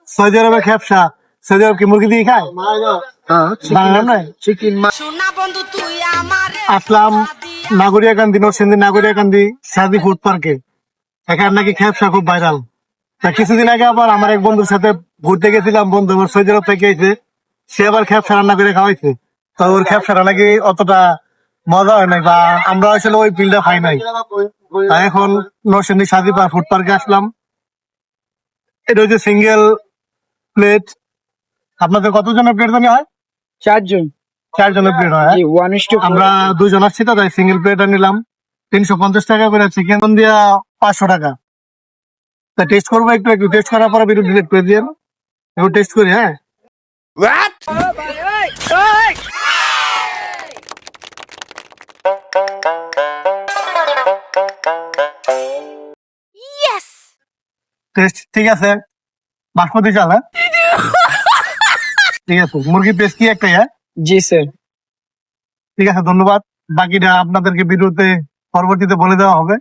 Saudi আরবে খেপসা, Saudi আরব কি মুরগি দিয়ে খায়? বাংলা নয়। আসলাম নাগরিয়াকান্দি, নরসিংদী নাগরিয়াকান্দি সাদি ফুড পার্কে। এখানে নাকি খেপসা খুব ভাইরাল। তা কিছুদিন আগে আবার আমার এক বন্ধুর সাথে ঘুরতে গেছিলাম, বন্ধু আমার সৌদি আরব থেকে এসে, সে আবার খেপসা রান্না করে খাওয়াইছে। তো ওর খেপসাটা নাকি অতটা মজা হয় নাই, বা আমরা আসলে ওই ফিল্ডে খাই নাই। তাই এখন নরসিংদী সাদি ফুড পার্কে আসলাম। এটা হচ্ছে সিঙ্গেল প্লেট। আপনাদের কতজনের প্লেট জানি হয়? 4 জন। 4 জনের প্লেট হয়। জি 1:4। আমরা 2 জন আসছি, তো তাই সিঙ্গেল প্লেট নিলাম। 350 টাকা করে, চিকেন দিয়া 500 টাকা। তা টেস্ট করবো, একটু একটু টেস্ট করার পরে ভিডিও ডিলিট করে দিয়ে একটু টেস্ট করি। হ্যাঁ, টেস্ট ঠিক আছে। বাসমতি চাল, হ্যাঁ ঠিক আছে। মুরগি পেস্ট কি একটাই? হ্যাঁ জি স্যার। ঠিক আছে, ধন্যবাদ। বাকিটা আপনাদেরকে ভিডিওতে পরবর্তীতে বলে দেওয়া হবে।